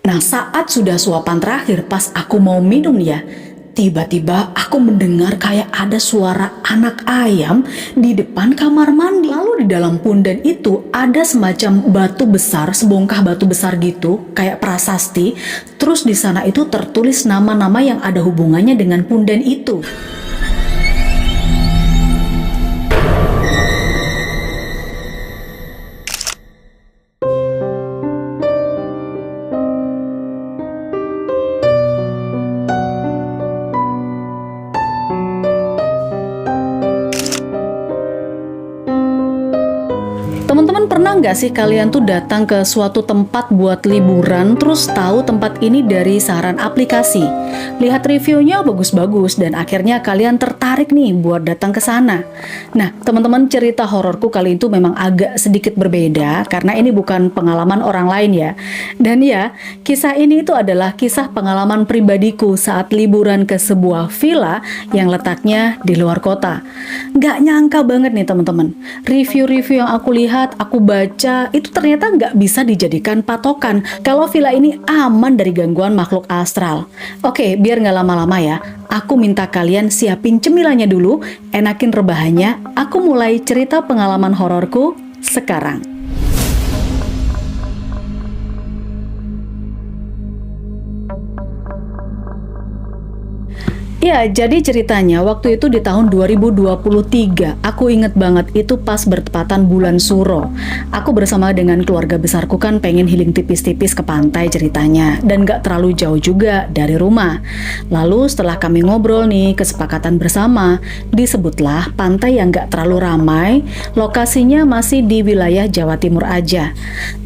Nah, saat sudah suapan terakhir, pas aku mau minum ya, tiba-tiba aku mendengar kayak ada suara anak ayam di depan kamar mandi. Lalu di dalam punden itu ada semacam batu besar, sebongkah batu besar gitu, kayak prasasti. Terus di sana itu tertulis nama-nama yang ada hubungannya dengan punden itu. Teman-teman pernah nggak sih kalian tuh datang ke suatu tempat buat liburan terus tahu tempat ini dari saran aplikasi? Lihat reviewnya bagus-bagus dan akhirnya kalian tertarik nih buat datang ke sana. Nah, teman-teman, cerita hororku kali itu memang agak sedikit berbeda karena ini bukan pengalaman orang lain ya. Dan ya, kisah ini itu adalah kisah pengalaman pribadiku saat liburan ke sebuah villa yang letaknya di luar kota. Nggak nyangka banget nih teman-teman, review-review yang aku lihat, aku baca, itu ternyata nggak bisa dijadikan patokan kalau villa ini aman dari gangguan makhluk astral. Oke, biar nggak lama-lama ya, aku minta kalian siapin cemilannya dulu, enakin rebahannya, aku mulai cerita pengalaman hororku sekarang. Ya, jadi ceritanya waktu itu di tahun 2023, aku inget banget itu pas bertepatan bulan Suro. Aku bersama dengan keluarga besarku kan pengen healing tipis-tipis ke pantai ceritanya, dan gak terlalu jauh juga dari rumah. Lalu setelah kami ngobrol nih, kesepakatan bersama, disebutlah pantai yang gak terlalu ramai, lokasinya masih di wilayah Jawa Timur aja.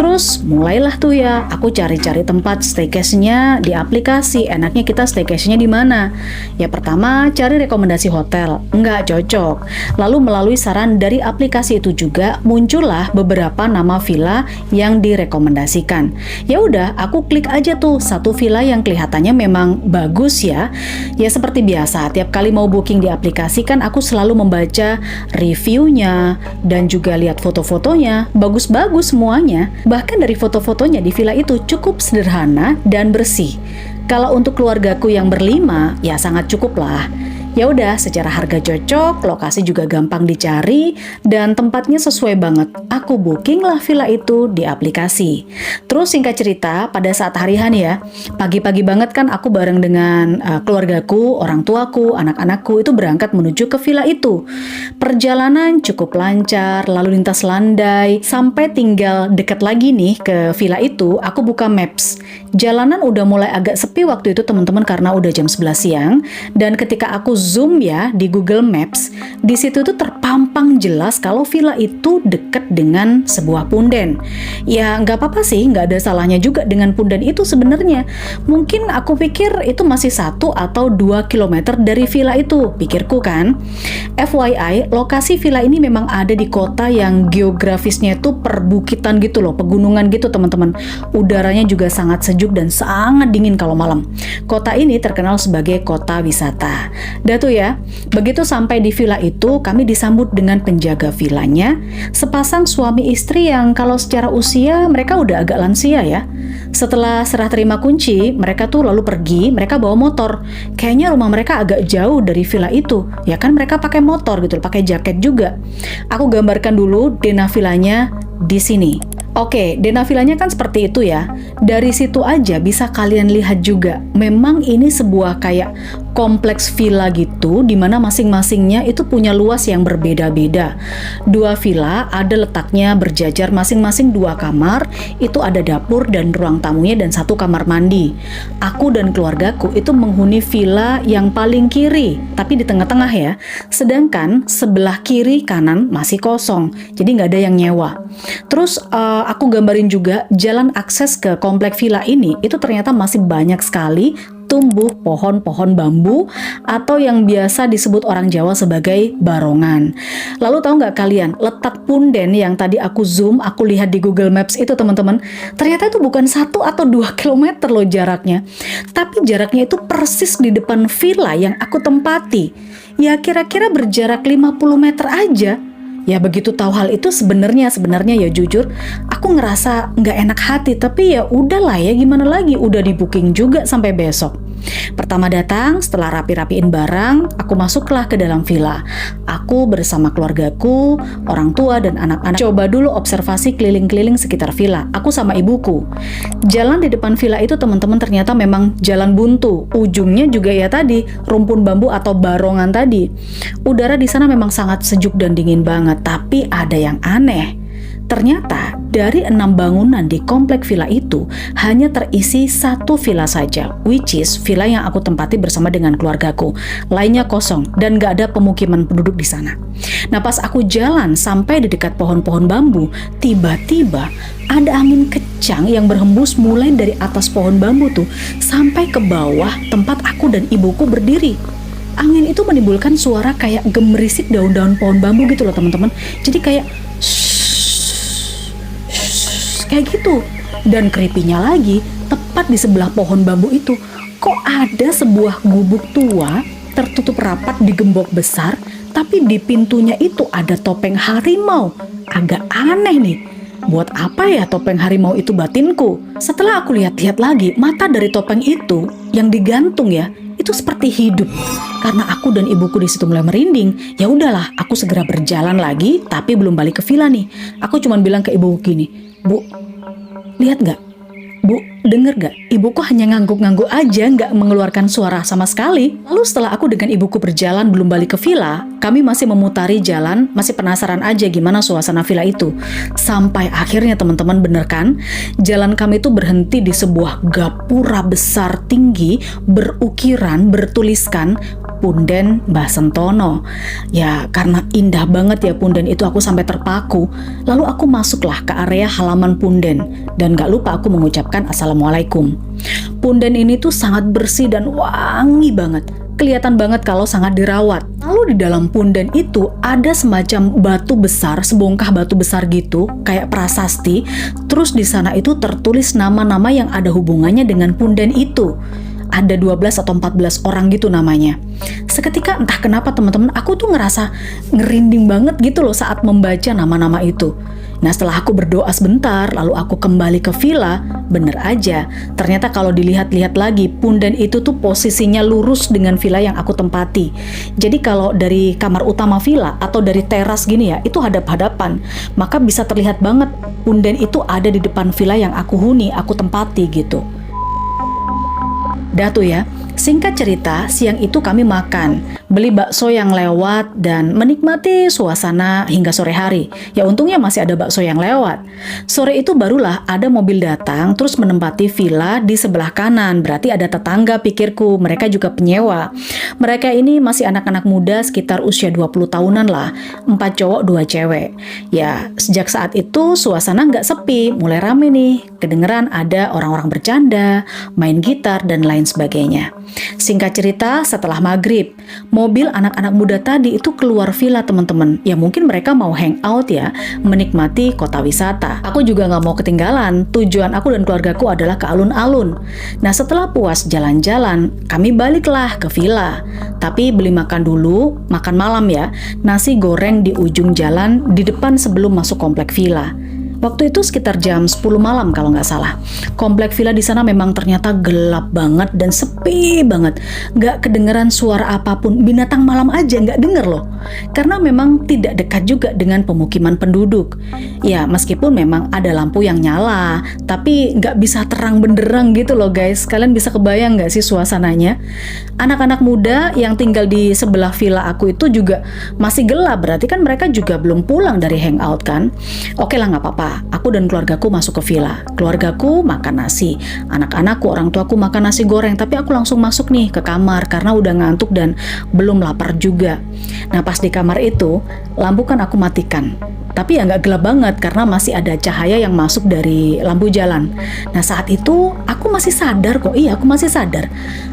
Terus mulailah tuh ya, aku cari-cari tempat staycation-nya di aplikasi, enaknya kita staycation-nya di mana? Ya pertama cari rekomendasi hotel, nggak cocok. Lalu melalui saran dari aplikasi itu juga muncullah beberapa nama villa yang direkomendasikan. Ya udah, aku klik aja tuh satu villa yang kelihatannya memang bagus ya. Ya seperti biasa, tiap kali mau booking di aplikasi kan aku selalu membaca reviewnya dan juga lihat foto-fotonya, bagus-bagus semuanya. Bahkan dari foto-fotonya di villa itu cukup sederhana dan bersih. Kalau untuk keluargaku yang berlima, ya sangat cukup lah. Ya udah, secara harga cocok, lokasi juga gampang dicari, dan tempatnya sesuai banget. Aku booking lah villa itu di aplikasi. Terus singkat cerita, pada saat hari H ya, pagi-pagi banget kan aku bareng dengan keluargaku, orang tuaku, anak-anakku itu berangkat menuju ke villa itu. Perjalanan cukup lancar, lalu lintas landai, sampai tinggal dekat lagi nih ke villa itu, aku buka maps. Jalanan udah mulai agak sepi waktu itu teman-teman karena udah jam 11 siang, dan ketika aku zoom ya di Google Maps, di situ tuh terpampang jelas kalau villa itu dekat dengan sebuah punden. Ya nggak apa-apa sih, nggak ada salahnya juga dengan punden itu sebenarnya. Mungkin aku pikir itu masih 1 atau 2 kilometer dari villa itu, pikirku kan. FYI, lokasi villa ini memang ada di kota yang geografisnya itu perbukitan gitu loh, pegunungan gitu teman-teman. Udaranya juga sangat sejuk dan sangat dingin kalau malam. Kota ini terkenal sebagai kota wisata. Udah tuh ya, begitu sampai di villa itu, kami disambut dengan penjaga villanya, sepasang suami istri yang kalau secara usia mereka udah agak lansia ya. Setelah serah terima kunci, mereka tuh lalu pergi, mereka bawa motor. Kayaknya rumah mereka agak jauh dari villa itu. Ya kan mereka pakai motor gitu, pakai jaket juga. Aku gambarkan dulu denah villanya di sini. Oke, denah villanya kan seperti itu ya. Dari situ aja bisa kalian lihat juga. Memang ini sebuah kayak kompleks villa gitu, di mana masing-masingnya itu punya luas yang berbeda-beda. 2 villa ada letaknya berjajar masing-masing 2 kamar, itu ada dapur dan ruang tamunya dan 1 kamar mandi. Aku dan keluargaku itu menghuni villa yang paling kiri, tapi di tengah-tengah ya. Sedangkan sebelah kiri kanan masih kosong, jadi nggak ada yang nyewa. Terus aku gambarin juga jalan akses ke komplek villa ini itu ternyata masih banyak sekali tumbuh pohon-pohon bambu atau yang biasa disebut orang Jawa sebagai barongan. Lalu tahu nggak kalian, letak punden yang tadi aku zoom, aku lihat di Google Maps itu teman-teman, ternyata itu bukan 1 atau 2 kilometer loh jaraknya. Tapi jaraknya itu persis di depan villa yang aku tempati. Ya kira-kira berjarak 50 meter aja. Ya begitu tahu hal itu sebenarnya ya jujur aku ngerasa nggak enak hati, tapi ya udahlah ya gimana lagi, udah di booking juga sampai besok. Pertama datang, setelah rapi-rapiin barang, aku masuklah ke dalam villa. Aku bersama keluargaku, orang tua dan anak-anak coba dulu observasi keliling-keliling sekitar villa. Aku sama ibuku. Jalan di depan villa itu teman-teman ternyata memang jalan buntu. Ujungnya juga ya tadi, rumpun bambu atau barongan tadi. Udara di sana memang sangat sejuk dan dingin banget, tapi ada yang aneh. Ternyata dari 6 bangunan di komplek villa itu hanya terisi 1 villa saja, which is villa yang aku tempati bersama dengan keluargaku. Lainnya kosong dan gak ada pemukiman penduduk di sana. Nah pas aku jalan sampai di dekat pohon-pohon bambu, tiba-tiba ada angin kencang yang berhembus mulai dari atas pohon bambu tuh sampai ke bawah tempat aku dan ibuku berdiri. Angin itu menimbulkan suara kayak gemerisik daun-daun pohon bambu gitu loh teman-teman. Jadi kayak kayak gitu. Dan creepy-nya lagi, tepat di sebelah pohon bambu itu, kok ada sebuah gubuk tua tertutup rapat di gembok besar, tapi di pintunya itu ada topeng harimau. Agak aneh nih. Buat apa ya topeng harimau itu batinku? Setelah aku lihat-lihat lagi, mata dari topeng itu yang digantung ya, itu seperti hidup. Karena aku dan ibuku di situ mulai merinding, ya udahlah, aku segera berjalan lagi, tapi belum balik ke villa nih. Aku cuma bilang ke ibuku gini, "Bu, lihat nggak? Bu, denger nggak?" Ibuku hanya ngangguk-ngangguk aja, nggak mengeluarkan suara sama sekali. Lalu setelah aku dengan ibuku berjalan belum balik ke villa, kami masih memutari jalan, masih penasaran aja gimana suasana villa itu. Sampai akhirnya teman-teman bener kan, jalan kami itu berhenti di sebuah gapura besar tinggi, berukiran, bertuliskan Punden Mbah Sentono. Ya karena indah banget ya punden itu, aku sampai terpaku. Lalu aku masuklah ke area halaman punden dan gak lupa aku mengucapkan Assalamualaikum. Punden ini tuh sangat bersih dan wangi banget. Kelihatan banget kalau sangat dirawat. Lalu di dalam punden itu ada semacam batu besar, sebongkah batu besar gitu, kayak prasasti. Terus di sana itu tertulis nama-nama yang ada hubungannya dengan punden itu. Ada 12 atau 14 orang gitu namanya. Seketika entah kenapa teman-teman, aku tuh ngerasa ngerinding banget gitu loh saat membaca nama-nama itu. Nah setelah aku berdoa sebentar, lalu aku kembali ke villa, bener aja. Ternyata kalau dilihat-lihat lagi, punden itu tuh posisinya lurus dengan villa yang aku tempati. Jadi kalau dari kamar utama villa atau dari teras gini ya, itu hadap-hadapan. Maka bisa terlihat banget punden itu ada di depan villa yang aku huni, aku tempati gitu. Dah tuh ya, singkat cerita, siang itu kami makan, beli bakso yang lewat dan menikmati suasana hingga sore hari. Ya untungnya masih ada bakso yang lewat. Sore itu barulah ada mobil datang terus menempati villa di sebelah kanan. Berarti ada tetangga pikirku, mereka juga penyewa. Mereka ini masih anak-anak muda sekitar usia 20 tahunan lah, 4 cowok 2 cewek. Ya sejak saat itu suasana nggak sepi, mulai rame nih. Kedengeran ada orang-orang bercanda, main gitar dan lain sebagainya. Singkat cerita, setelah maghrib, mobil anak-anak muda tadi itu keluar villa teman-teman. Ya mungkin mereka mau hangout ya, menikmati kota wisata. Aku juga nggak mau ketinggalan, tujuan aku dan keluargaku adalah ke alun-alun. Nah setelah puas jalan-jalan, kami baliklah ke villa. Tapi beli makan dulu, makan malam ya, nasi goreng di ujung jalan di depan sebelum masuk komplek villa. Waktu itu sekitar jam 10 malam kalau nggak salah. Komplek villa di sana memang ternyata gelap banget dan sepi banget. Nggak kedengeran suara apapun, binatang malam aja nggak denger loh. Karena memang tidak dekat juga dengan pemukiman penduduk. Ya meskipun memang ada lampu yang nyala, tapi nggak bisa terang benderang gitu loh guys. Kalian bisa kebayang nggak sih suasananya? Anak-anak muda yang tinggal di sebelah villa aku itu juga masih gelap, berarti kan mereka juga belum pulang dari hangout kan. Oke lah nggak apa-apa. Aku dan keluargaku masuk ke villa. Keluargaku makan nasi, anak-anakku, orang tuaku makan nasi goreng. Tapi aku langsung masuk nih ke kamar karena udah ngantuk dan belum lapar juga. Nah pas di kamar itu, lampu kan aku matikan. Tapi ya nggak gelap banget karena masih ada cahaya yang masuk dari lampu jalan. Nah saat itu aku masih sadar kok, aku masih sadar.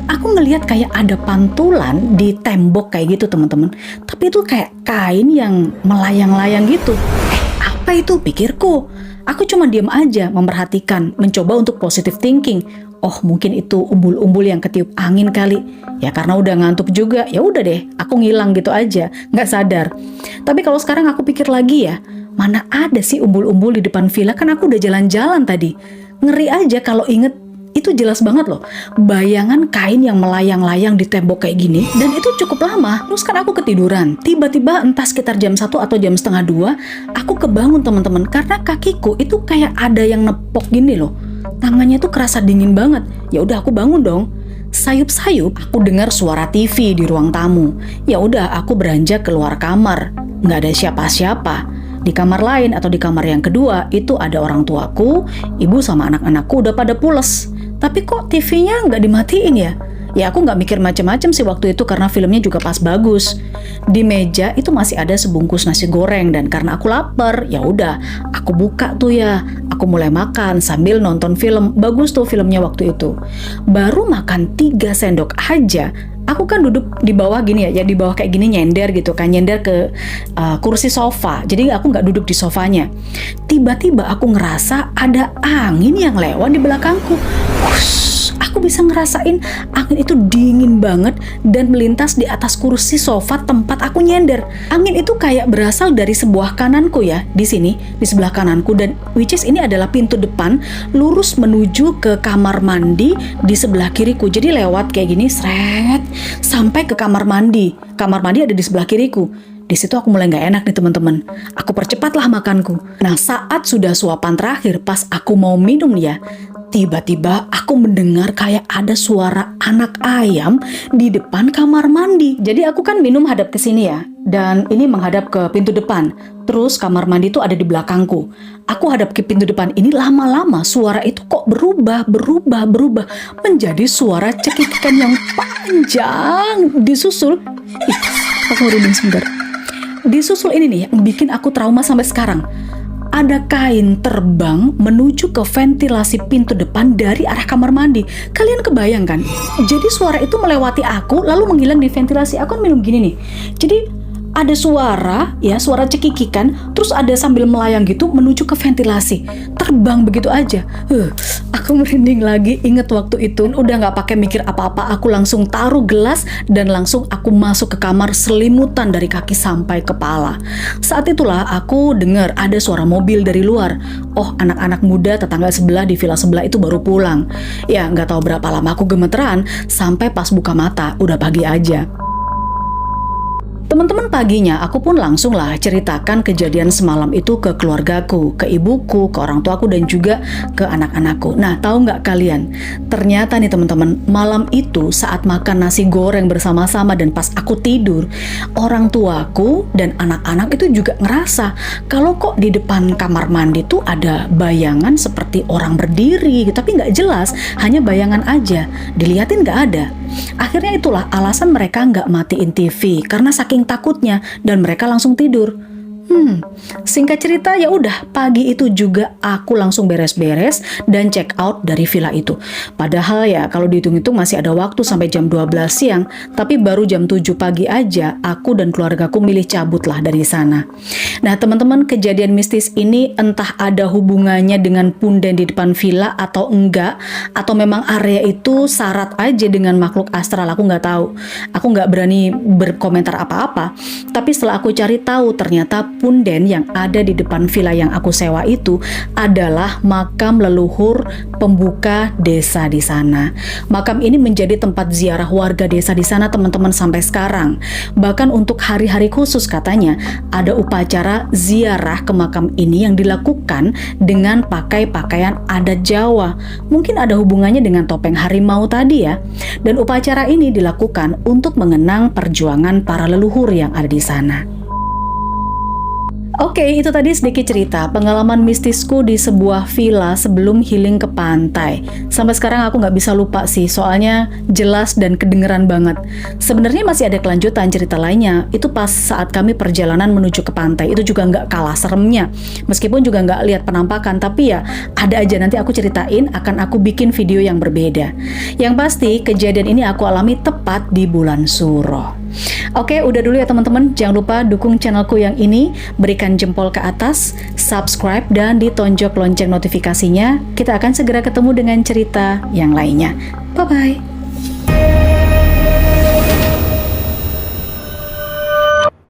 Aku ngelihat kayak ada pantulan di tembok kayak gitu teman-teman. Tapi itu kayak kain yang melayang-layang gitu. Apa itu pikirku? Aku cuma diam aja memperhatikan, mencoba untuk positive thinking. Oh mungkin itu umbul-umbul yang ketiup angin kali. Ya karena udah ngantuk juga, ya udah deh, aku ngilang gitu aja, nggak sadar. Tapi kalau sekarang aku pikir lagi ya, mana ada sih umbul-umbul di depan villa, kan aku udah jalan-jalan tadi. Ngeri aja kalau inget, itu jelas banget loh. Bayangan kain yang melayang-layang di tembok kayak gini, dan itu cukup lama. Terus kan aku ketiduran, tiba-tiba entah sekitar jam 1 atau jam setengah 2, aku kebangun teman-teman, karena kakiku itu kayak ada yang nepok gini loh. Tangannya tuh kerasa dingin banget. Ya udah aku bangun dong. Sayup-sayup aku dengar suara TV di ruang tamu. Ya udah aku beranjak keluar kamar. Nggak ada siapa-siapa. Di kamar lain atau di kamar yang kedua itu ada orang tuaku, ibu sama anak-anakku udah pada pules. Tapi kok TV-nya nggak dimatiin ya? Ya aku nggak mikir macam-macam sih waktu itu karena filmnya juga pas bagus. Di meja itu masih ada sebungkus nasi goreng dan karena aku lapar, ya udah aku buka tuh ya. Aku mulai makan sambil nonton film. Bagus tuh filmnya waktu itu. Baru makan 3 sendok aja. Aku kan duduk di bawah gini ya di bawah kayak gini nyender gitu kan, nyender ke kursi sofa. Jadi aku nggak duduk di sofanya. Tiba-tiba aku ngerasa ada angin yang lewat di belakangku. Aku bisa ngerasain angin itu dingin banget dan melintas di atas kursi sofa tempat aku nyender. Angin itu kayak berasal dari sebelah kananku ya, di sini, di sebelah kananku, dan which is ini adalah pintu depan lurus menuju ke kamar mandi di sebelah kiriku. Jadi lewat kayak gini, seret, sampai ke kamar mandi. Kamar mandi ada di sebelah kiriku. Di situ aku mulai nggak enak nih teman-teman. Aku percepatlah makanku. Nah saat sudah suapan terakhir, pas aku mau minum nih ya, tiba-tiba aku mendengar kayak ada suara anak ayam di depan kamar mandi. Jadi aku kan minum hadap ke sini ya, dan ini menghadap ke pintu depan. Terus kamar mandi itu ada di belakangku. Aku hadap ke pintu depan ini, lama-lama suara itu kok berubah menjadi suara cekikikan yang panjang disusul. Aku merinding sebentar. Disusul ini nih yang bikin aku trauma sampai sekarang. Ada kain terbang menuju ke ventilasi pintu depan dari arah kamar mandi. Kalian kebayang kan? Jadi suara itu melewati aku lalu menghilang di ventilasi. Aku kan minum gini nih. Jadi ada suara, ya suara cekikikan, terus ada sambil melayang gitu menuju ke ventilasi. Terbang begitu aja. Aku merinding lagi inget waktu itu. Udah nggak pakai mikir apa-apa, aku langsung taruh gelas dan langsung aku masuk ke kamar selimutan dari kaki sampai kepala. Saat itulah aku dengar ada suara mobil dari luar. Oh, anak-anak muda tetangga sebelah di villa sebelah itu baru pulang. Ya nggak tahu berapa lama aku gemeteran sampai pas buka mata udah pagi aja. Teman-teman paginya aku pun langsung lah ceritakan kejadian semalam itu ke keluargaku, ke ibuku, ke orang tuaku dan juga ke anak-anakku. Nah tahu nggak kalian, ternyata nih teman-teman, malam itu saat makan nasi goreng bersama-sama dan pas aku tidur, orang tuaku dan anak-anak itu juga ngerasa kalau kok di depan kamar mandi tuh ada bayangan seperti orang berdiri, tapi nggak jelas, hanya bayangan aja, dilihatin nggak ada. Akhirnya itulah alasan mereka nggak matiin TV karena saking takutnya dan mereka langsung tidur. Singkat cerita ya udah pagi itu juga aku langsung beres-beres dan check out dari villa itu. Padahal ya kalau dihitung-hitung masih ada waktu sampai jam 12 siang, tapi baru jam 7 pagi aja aku dan keluargaku milih cabut lah dari sana. Nah teman-teman, kejadian mistis ini entah ada hubungannya dengan punden di depan villa atau enggak, atau memang area itu syarat aja dengan makhluk astral, aku nggak tahu. Aku nggak berani berkomentar apa-apa, tapi setelah aku cari tahu ternyata punden yang ada di depan villa yang aku sewa itu adalah makam leluhur pembuka desa di sana. Makam ini menjadi tempat ziarah warga desa di sana teman-teman sampai sekarang. Bahkan untuk hari-hari khusus katanya ada upacara ziarah ke makam ini yang dilakukan dengan pakai pakaian adat Jawa. Mungkin ada hubungannya dengan topeng harimau tadi ya. Dan upacara ini dilakukan untuk mengenang perjuangan para leluhur yang ada di sana. Oke, itu tadi sedikit cerita pengalaman mistisku di sebuah villa sebelum healing ke pantai. Sampai sekarang aku nggak bisa lupa sih, soalnya jelas dan kedengeran banget. Sebenarnya masih ada kelanjutan cerita lainnya. Itu pas saat kami perjalanan menuju ke pantai, itu juga nggak kalah seremnya. Meskipun juga nggak lihat penampakan, tapi ya ada aja, nanti aku ceritain, akan aku bikin video yang berbeda. Yang pasti, kejadian ini aku alami tepat di bulan Suro. Oke, udah dulu ya teman-teman. Jangan lupa dukung channelku yang ini, berikan jempol ke atas, subscribe, dan ditonjok lonceng notifikasinya. Kita akan segera ketemu dengan cerita yang lainnya. Bye-bye.